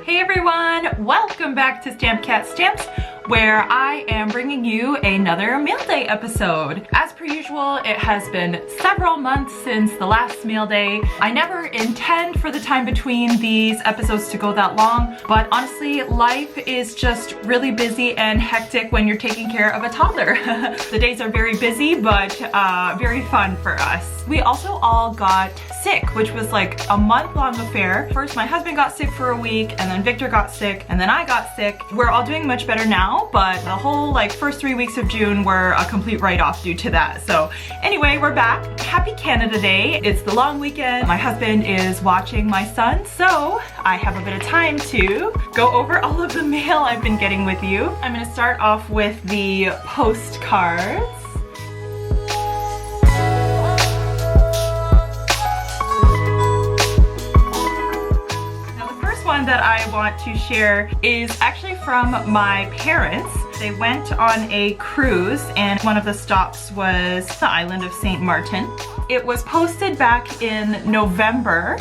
Hey everyone, welcome back to Stamp Cat Stamps, where I am bringing you another Mail Day episode. As per usual, it has been several months since the last Mail Day. I never intend for the time between these episodes to go that long, but honestly, life is just really busy and hectic when you're taking care of a toddler. The days are very busy, but very fun for us. We also all got sick, which was like a month-long affair. First, my husband got sick for a week, and then Victor got sick, and then I got sick. We're all doing much better now, but the whole first 3 weeks of June were a complete write-off due to that. So anyway, we're back. Happy Canada Day. It's the long weekend. My husband is watching my son, so I have a bit of time to go over all of the mail I've been getting with you. I'm gonna start off with the postcards. One that I want to share is actually from my parents. They went on a cruise and one of the stops was the island of St. Martin. It was posted back in November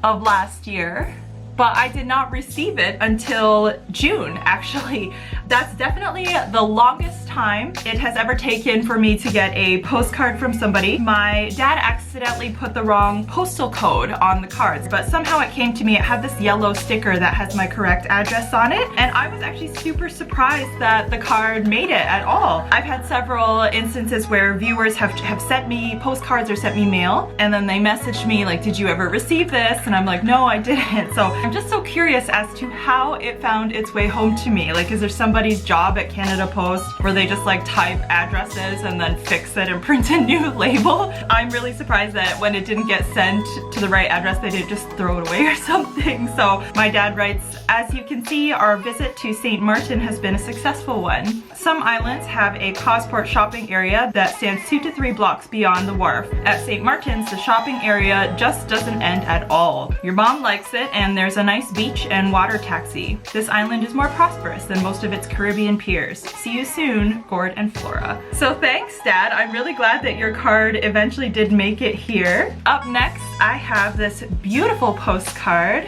of last year, but I did not receive it until June, actually. That's definitely the longest time it has ever taken for me to get a postcard from somebody. My dad accidentally put the wrong postal code on the cards, but somehow it came to me. It had this yellow sticker that has my correct address on it, and I was actually super surprised that the card made it at all. I've had several instances where viewers have sent me postcards or sent me mail, and then they messaged me like, did you ever receive this? And I'm like, no, I didn't. So I'm just so curious as to how it found its way home to me. Like, is there somebody's job at Canada Post where they just type addresses and then fix it and print a new label? I'm really surprised that when it didn't get sent to the right address, they didn't just throw it away or something. So my dad writes, as you can see, our visit to St. Martin has been a successful one. Some islands have a Causport shopping area that stands 2 to 3 blocks beyond the wharf. At St. Martin's, the shopping area just doesn't end at all. Your mom likes it, and there's a nice beach and water taxi. This island is more prosperous than most of its Caribbean peers. See you soon, Gord and Flora. So thanks, Dad. I'm really glad that your card eventually did make it here. Up next, I have this beautiful postcard.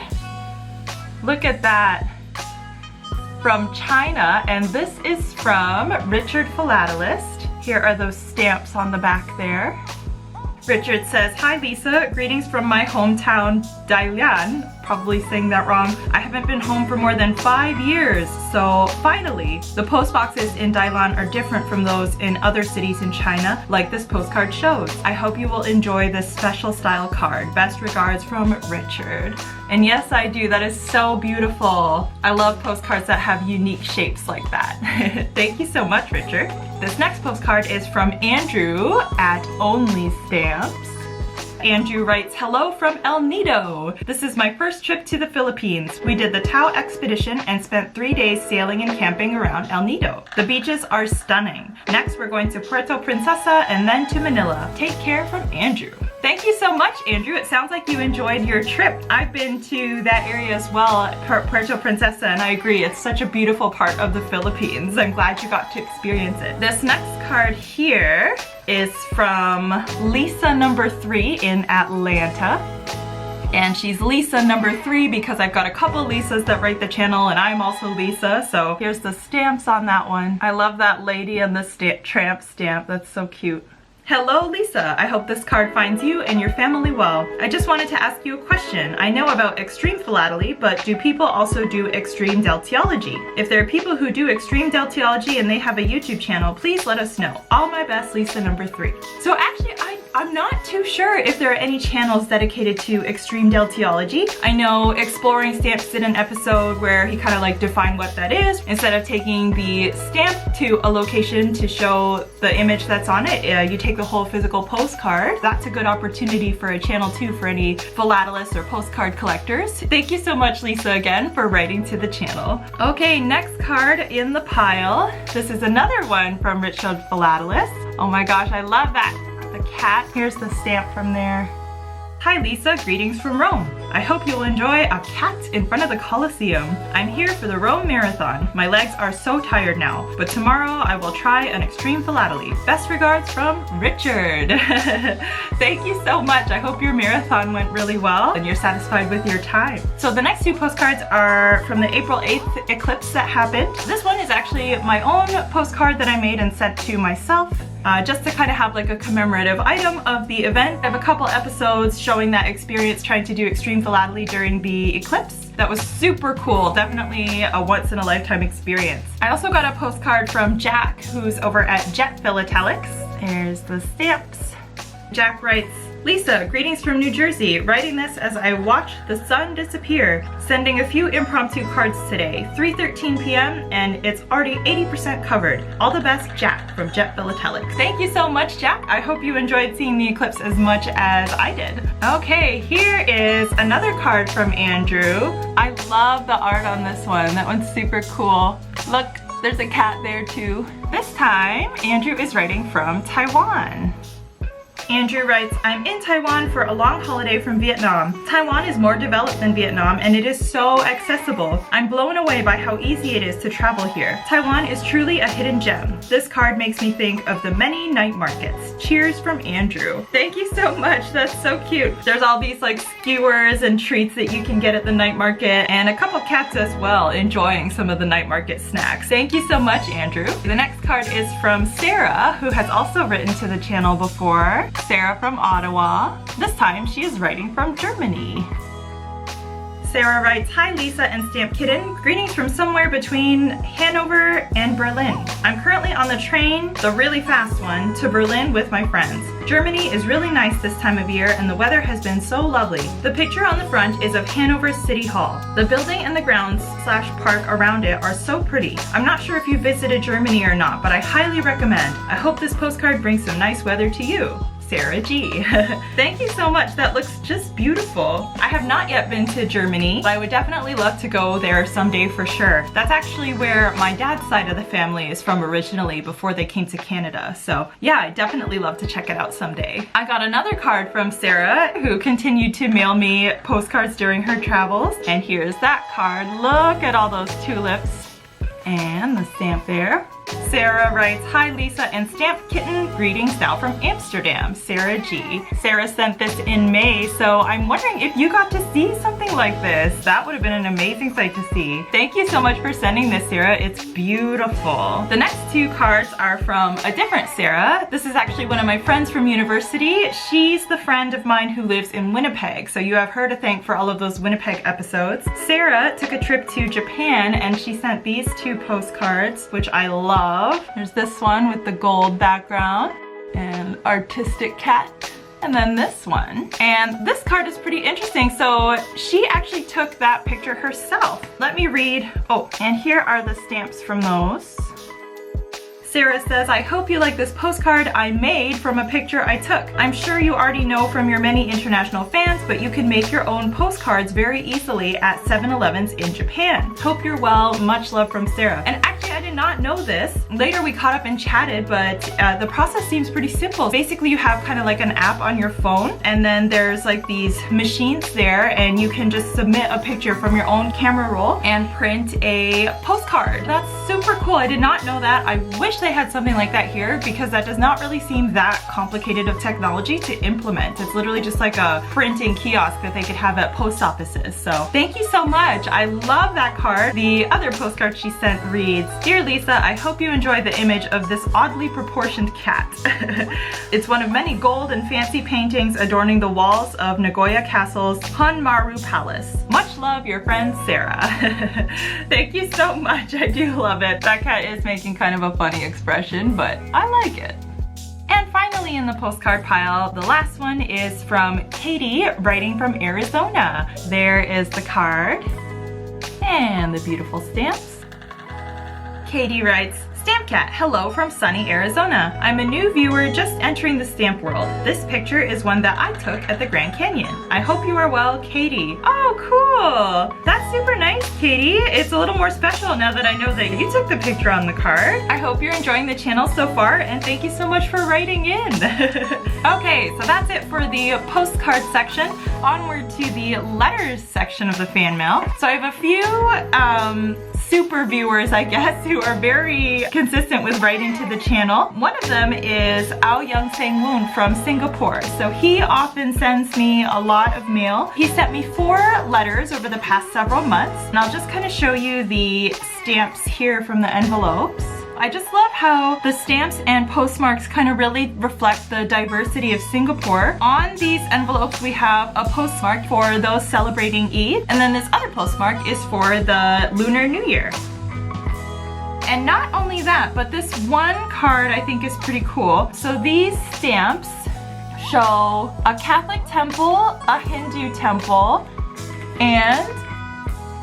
Look at that. From China, and this is from Richard Philatelist. Here are those stamps on the back there. Richard says, hi Lisa, greetings from my hometown Dalian. Probably saying that wrong. I haven't been home for more than 5 years, so finally. The post boxes in Dalian are different from those in other cities in China, like this postcard shows. I hope you will enjoy this special style card. Best regards from Richard. And yes, I do. That is so beautiful. I love postcards that have unique shapes like that. Thank you so much, Richard. This next postcard is from Andrew at Only Stamps. Andrew writes, hello from El Nido. This is my first trip to the Philippines. We did the Tao expedition and spent 3 days sailing and camping around El Nido. The beaches are stunning. Next, we're going to Puerto Princesa and then to Manila. Take care, from Andrew. Thank you so much, Andrew. It sounds like you enjoyed your trip. I've been to that area as well, Puerto Princesa, and I agree, it's such a beautiful part of the Philippines. I'm glad you got to experience it. This next card here is from Lisa number 3 in Atlanta. And she's Lisa number 3 because I've got a couple Lisas that write the channel, and I'm also Lisa. So here's the stamps on that one. I love that lady and the tramp stamp. That's so cute. Hello Lisa, I hope this card finds you and your family well. I just wanted to ask you a question. I know about extreme philately, but do people also do extreme deltiology? If there are people who do extreme deltiology and they have a YouTube channel, please let us know. All my best, Lisa number 3. So actually, I'm not too sure if there are any channels dedicated to extreme deltiology. I know Exploring Stamps did an episode where he kind of defined what that is. Instead of taking the stamp to a location to show the image that's on it, you take the whole physical postcard. That's a good opportunity for a channel too for any philatelists or postcard collectors. Thank you so much, Lisa, again for writing to the channel. Okay, next card in the pile. This is another one from Richard Philatelist. Oh my gosh, I love that. The cat. Here's the stamp from there. Hi Lisa, greetings from Rome. I hope you'll enjoy a cat in front of the Colosseum. I'm here for the Rome Marathon. My legs are so tired now, but tomorrow I will try an extreme philately. Best regards from Richard. Thank you so much. I hope your marathon went really well and you're satisfied with your time. So the next two postcards are from the April 8th eclipse that happened. This one is actually my own postcard that I made and sent to myself. Just to kind of have like a commemorative item of the event. I have a couple episodes showing that experience trying to do extreme philately during the eclipse. That was super cool, definitely a once in a lifetime experience. I also got a postcard from Jack, who's over at Jet Philatelics. There's the stamps. Jack writes, Lisa, greetings from New Jersey. Writing this as I watch the sun disappear. Sending a few impromptu cards today. 3:13 p.m. and it's already 80% covered. All the best, Jack from Jet Philatelics. Thank you so much, Jack. I hope you enjoyed seeing the eclipse as much as I did. Okay, here is another card from Andrew. I love the art on this one. That one's super cool. Look, there's a cat there too. This time, Andrew is writing from Taiwan. Andrew writes, I'm in Taiwan for a long holiday from Vietnam. Taiwan is more developed than Vietnam and it is so accessible. I'm blown away by how easy it is to travel here. Taiwan is truly a hidden gem. This card makes me think of the many night markets. Cheers from Andrew. Thank you so much, that's so cute. There's all these like skewers and treats that you can get at the night market and a couple cats as well enjoying some of the night market snacks. Thank you so much, Andrew. The next card is from Sarah, who has also written to the channel before. Sarah from Ottawa. This time she is writing from Germany. Sarah writes, Hi Lisa and Stamp Kitten. Greetings from somewhere between Hanover and Berlin. I'm currently on the train, the really fast one, to Berlin with my friends. Germany is really nice this time of year and the weather has been so lovely. The picture on the front is of Hanover City Hall. The building and the grounds / park around it are so pretty. I'm not sure if you visited Germany or not, but I highly recommend. I hope this postcard brings some nice weather to you. Sarah G. Thank you so much. That looks just beautiful. I have not yet been to Germany, but I would definitely love to go there someday for sure. That's actually where my dad's side of the family is from originally before they came to Canada. So yeah, I definitely love to check it out someday. I got another card from Sarah, who continued to mail me postcards during her travels. And here's that card. Look at all those tulips and the stamp there. Sarah writes, Hi Lisa and Stamp Kitten, greetings now from Amsterdam, Sarah G. Sarah sent this in May, so I'm wondering if you got to see something like this. That would have been an amazing sight to see. Thank you so much for sending this, Sarah. It's beautiful. The next two cards are from a different Sarah. This is actually one of my friends from university. She's the friend of mine who lives in Winnipeg, so you have her to thank for all of those Winnipeg episodes. Sarah took a trip to Japan and she sent these two postcards, which I love. There's this one with the gold background and artistic cat. And then this one. And this card is pretty interesting. So she actually took that picture herself. Let me read. Oh, and here are the stamps from those. Sarah says, I hope you like this postcard I made from a picture I took. I'm sure you already know from your many international fans, but you can make your own postcards very easily at 7-Elevens in Japan. Hope you're well. Much love from Sarah. And actually, I did not know this. Later we caught up and chatted, but the process seems pretty simple. Basically, you have kind of like an app on your phone, and then there's like these machines there, and you can just submit a picture from your own camera roll and print a postcard. That's super cool. I did not know that. I wish they had something like that here because that does not really seem that complicated of technology to implement. It's literally just like a printing kiosk that they could have at post offices. So thank you so much. I love that card. The other postcard she sent reads, Dear Lisa, I hope you enjoy the image of this oddly proportioned cat. It's one of many gold and fancy paintings adorning the walls of Nagoya Castle's Honmaru Palace. Much love, your friend Sarah. Thank you so much. I do love it. That cat is making kind of a funny expression, but I like it. And finally in the postcard pile, the last one is from Katie, writing from Arizona. There is the card and the beautiful stamps. Katie writes, Stamp Cat, hello from sunny Arizona. I'm a new viewer just entering the stamp world. This picture is one that I took at the Grand Canyon. I hope you are well, Katie. Oh, cool. That's super nice, Katie. It's a little more special now that I know that you took the picture on the card. I hope you're enjoying the channel so far, and thank you so much for writing in. Okay, so that's it for the postcard section. Onward to the letters section of the fan mail. So I have a few super viewers, I guess, who are very consistent with writing to the channel. One of them is Yong Seng Woon from Singapore. So he often sends me a lot of mail. He sent me 4 letters over the past several months, and I'll just kind of show you the stamps here from the envelopes. I just love how the stamps and postmarks kind of really reflect the diversity of Singapore. On these envelopes we have a postmark for those celebrating Eid, and then this other postmark is for the Lunar New Year. And not only that, but this one card I think is pretty cool. So these stamps show a Catholic temple, a Hindu temple, and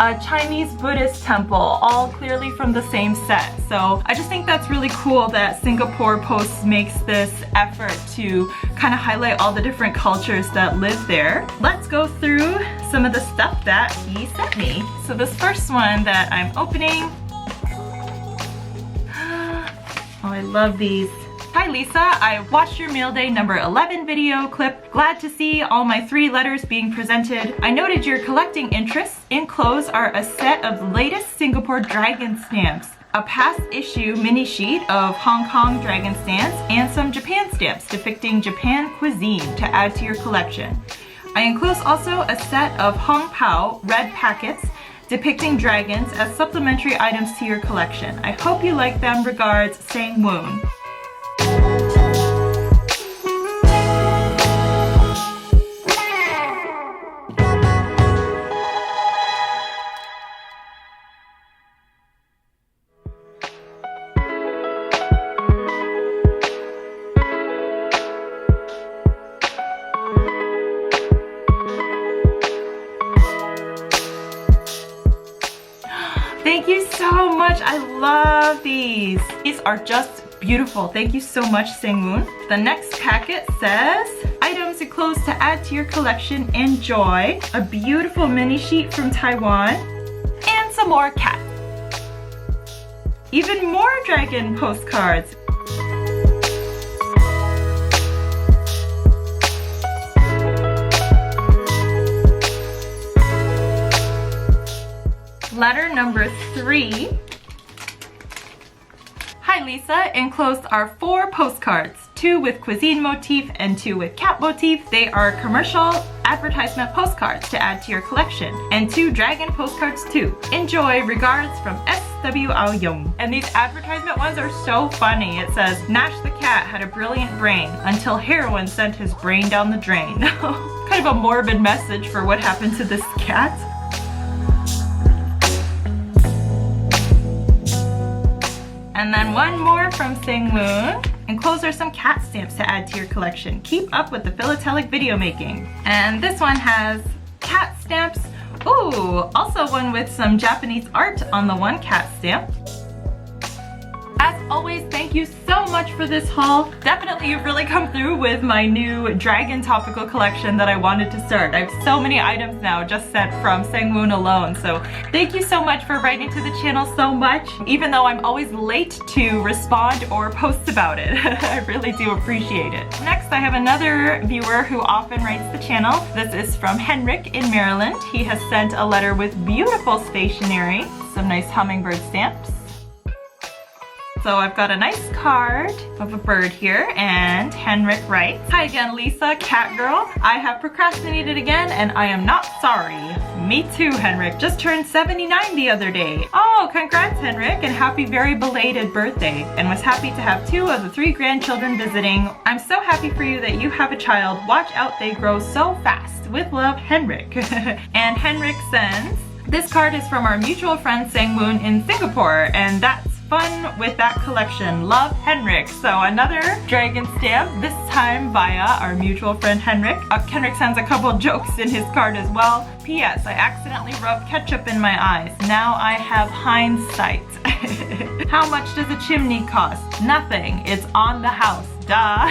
a Chinese Buddhist temple, all clearly from the same set. So I just think that's really cool that Singapore Post makes this effort to kind of highlight all the different cultures that live there. Let's go through some of the stuff that he sent me. So this first one that I'm opening, oh, I love these. Hi Lisa, I watched your MailDay number 11 video clip. Glad to see all my 3 letters being presented. I noted your collecting interests. Enclosed are a set of the latest Singapore dragon stamps, a past issue mini sheet of Hong Kong dragon stamps, and some Japan stamps depicting Japan cuisine to add to your collection. I enclose also a set of Hong Pao red packets depicting dragons as supplementary items to your collection. I hope you like them. Regards, Seng Woon. Thank you so much. I love these. These are just beautiful. Thank you so much, Seng Woon. The next packet says, items enclosed to add to your collection. Enjoy. A beautiful mini sheet from Taiwan. And some more cat. Even more dragon postcards. Letter number 3. Hi Lisa, enclosed are 4 postcards, 2 with cuisine motif and 2 with cat motif. They are commercial advertisement postcards to add to your collection, and 2 dragon postcards too. Enjoy. Regards from S.W. Young. And these advertisement ones are so funny. It says, Nash the cat had a brilliant brain until heroin sent his brain down the drain. Kind of a morbid message for what happened to this cat. And then one more from Seng Woon. Enclosed are some cat stamps to add to your collection. Keep up with the philatelic video making. And this one has cat stamps. Ooh, also one with some Japanese art on the one cat stamp. As always, thank you so much for this haul. Definitely you've really come through with my new dragon topical collection that I wanted to start. I have so many items now just sent from Seng Woon alone, so thank you so much for writing to the channel so much, even though I'm always late to respond or post about it. I really do appreciate it. Next, I have another viewer who often writes the channel. This is from Henrik in Maryland. He has sent a letter with beautiful stationery, some nice hummingbird stamps. So I've got a nice card of a bird here, and Henrik writes, Hi again Lisa, cat girl. I have procrastinated again and I am not sorry. Me too, Henrik. Just turned 79 the other day. Oh, congrats Henrik, and happy very belated birthday. And was happy to have 2 of the 3 grandchildren visiting. I'm so happy for you that you have a child. Watch out, they grow so fast. With love, Henrik. And Henrik sends, this card is from our mutual friend Seng Woon in Singapore, and that's fun with that collection. Love, Henrik. So another dragon stamp, this time via our mutual friend Henrik. Henrik sends a couple jokes in his card as well. P.S. I accidentally rubbed ketchup in my eyes. Now I have hindsight. How much does a chimney cost? Nothing. It's on the house. Duh.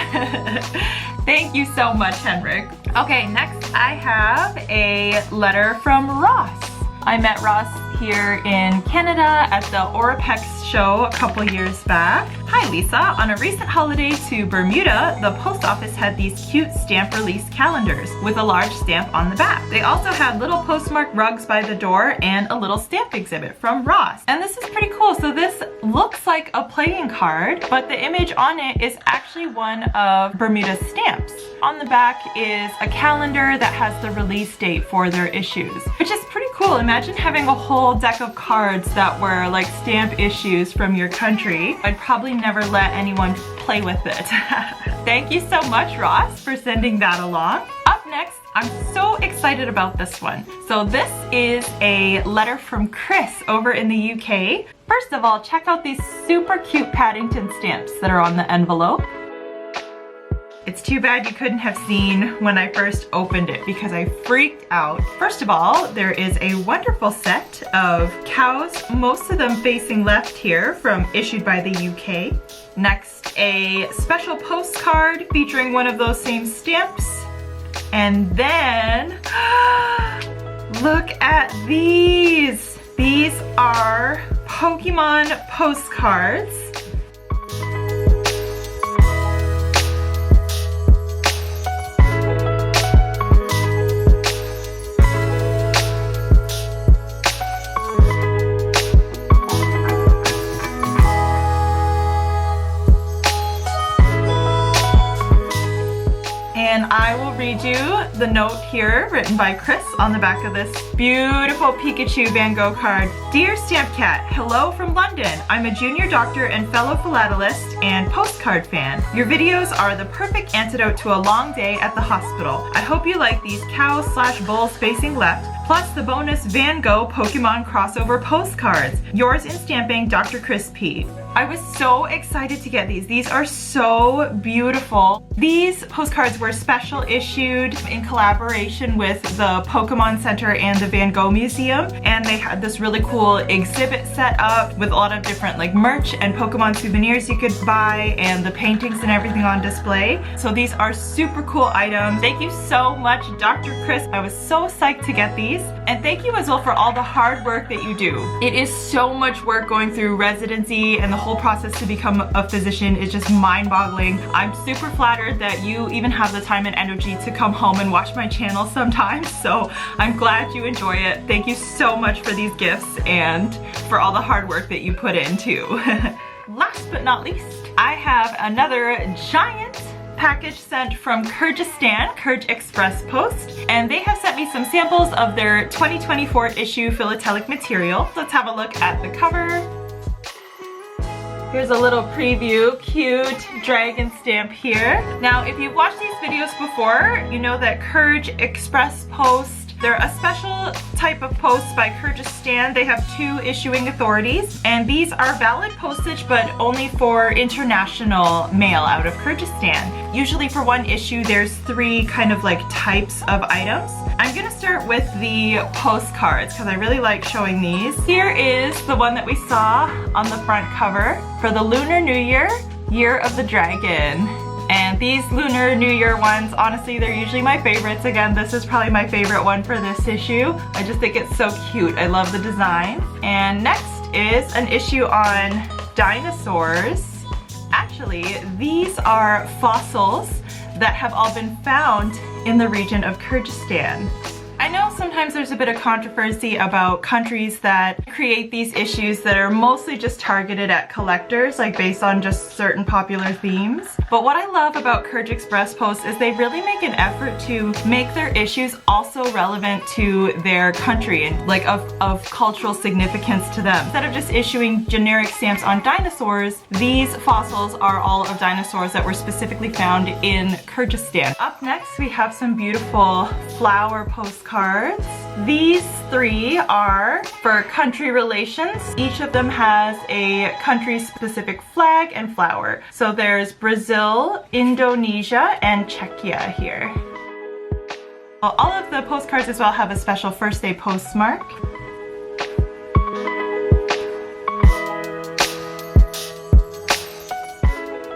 Thank you so much, Henrik. Okay, next I have a letter from Ross. I met Ross here in Canada at the Orapex show a couple years back. Hi Lisa, on a recent holiday to Bermuda, the post office had these cute stamp release calendars with a large stamp on the back. They also had little postmark rugs by the door and a little stamp exhibit from Ross. And this is pretty cool. So this looks like a playing card, but the image on it is actually one of Bermuda's stamps. On the back is a calendar that has the release date for their issues, which is pretty cool. Imagine having a whole deck of cards that were like stamp issues from your country. I'd probably never let anyone play with it. Thank you so much, Ross, for sending that along. Up next, I'm so excited about this one. So this is a letter from Chris over in the UK. First of all, check out these super cute Paddington stamps that are on the envelope. It's too bad you couldn't have seen when I first opened it because I freaked out. First of all, there is a wonderful set of cows, most of them facing left here, from issued by the UK. Next, a special postcard featuring one of those same stamps. And then, look at these. These are Pokemon postcards. And I will read you the note here written by Chris on the back of this beautiful Pikachu Van Gogh card. Dear Stamp Cat, hello from London. I'm a junior doctor and fellow philatelist and postcard fan. Your videos are the perfect antidote to a long day at the hospital. I hope you like these cows/bulls facing left, plus the bonus Van Gogh Pokemon Crossover postcards. Yours in stamping, Dr. Chris P. I was so excited to get these. These are so beautiful. These postcards were special issued in collaboration with the Pokemon Center and the Van Gogh Museum, and they had this really cool exhibit set up with a lot of different like merch and Pokemon souvenirs you could buy and the paintings and everything on display. So these are super cool items. Thank you so much, Dr. Chris. I was so psyched to get these. And thank you as well for all the hard work that you do. It is so much work going through residency, and the whole process to become a physician is just mind-boggling. I'm super flattered that you even have the time and energy to come home and watch my channel sometimes, so I'm glad you enjoy it. Thank you so much for these gifts and for all the hard work that you put in too. Last but not least, I have another giant package sent from Kyrgyzstan, Kyrgz Express Post, and they have sent me some samples of their 2024 issue philatelic material. Let's have a look at the cover. Here's a little preview, cute dragon stamp here. Now, if you've watched these videos before, you know that Kyrgz Express Post, they're a special type of post by Kyrgyzstan. They have 2 issuing authorities, and these are valid postage, but only for international mail out of Kyrgyzstan. Usually for one issue, there's 3 kind of like types of items. I'm gonna start with the postcards because I really like showing these. Here is the one that we saw on the front cover for the Lunar New Year, Year of the Dragon. And these Lunar New Year ones, honestly, they're usually my favorites. Again, this is probably my favorite one for this issue. I just think it's so cute. I love the design. And next is an issue on dinosaurs. Actually, these are fossils that have all been found in the region of Kyrgyzstan. I know sometimes there's a bit of controversy about countries that create these issues that are mostly just targeted at collectors, like based on just certain popular themes. But what I love about Kyrgz Express Post is they really make an effort to make their issues also relevant to their country and like of cultural significance to them. Instead of just issuing generic stamps on dinosaurs, these fossils are all of dinosaurs that were specifically found in Kyrgyzstan. Up next, we have some beautiful flower postcards. cards. These three are for country relations. Each of them has a country-specific flag and flower. So there's Brazil, Indonesia, and Czechia here. All of the postcards as well have a special first day postmark.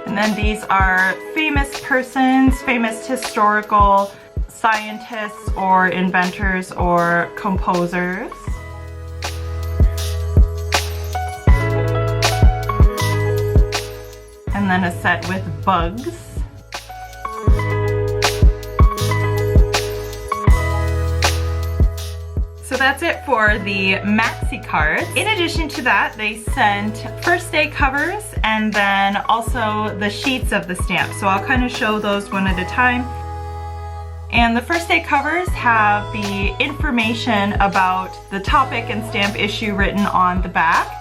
And then these are famous persons, famous historical scientists or inventors or composers. And then a set with bugs. So that's it for the maxi cards. In addition to that, they sent first day covers and then also the sheets of the stamp. So I'll kind of show those one at a time. And the first day covers have the information about the topic and stamp issue written on the back.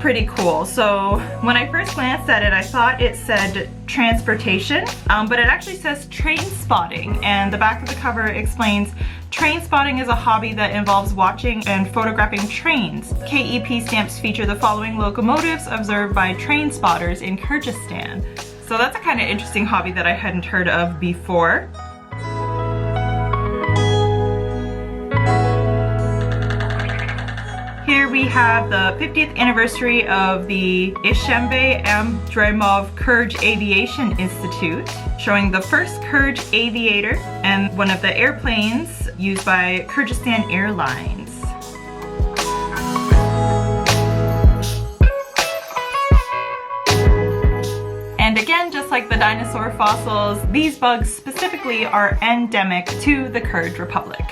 Pretty cool. So when I first glanced at it, I thought it said transportation, but it actually says train spotting, and the back of the cover explains train spotting is a hobby that involves watching and photographing trains. KEP stamps feature the following locomotives observed by train spotters in Kyrgyzstan. So that's a kind of interesting hobby that I hadn't heard of before. Here we have the 50th anniversary of the Ishembe Amdremov Kyrgyz Aviation Institute, showing the first Kyrgyz aviator and one of the airplanes used by Kyrgyzstan Airlines. And again, just like the dinosaur fossils, these bugs specifically are endemic to the Kyrgyz Republic.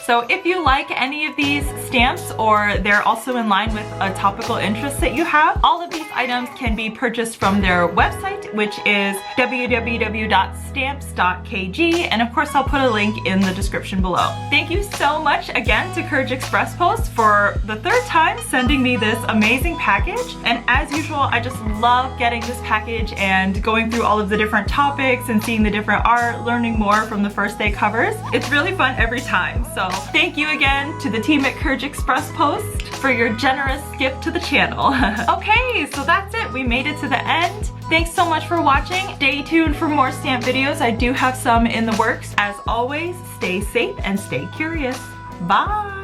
So if you like any of these stamps or they're also in line with a topical interest that you have, all of these items can be purchased from their website, which is www.stamps.kg, and of course I'll put a link in the description below. Thank you so much again to Kyrgz Express Post for the third time sending me this amazing package, and as usual I just love getting this package and going through all of the different topics and seeing the different art, learning more from the first day covers. It's really fun every time, so thank you again to the team at Kyrgz Express Post for your generous gift to the channel. Okay, so that's it. We made it to the end. Thanks so much for watching. Stay tuned for more stamp videos. I do have some in the works. As always, stay safe and stay curious. Bye!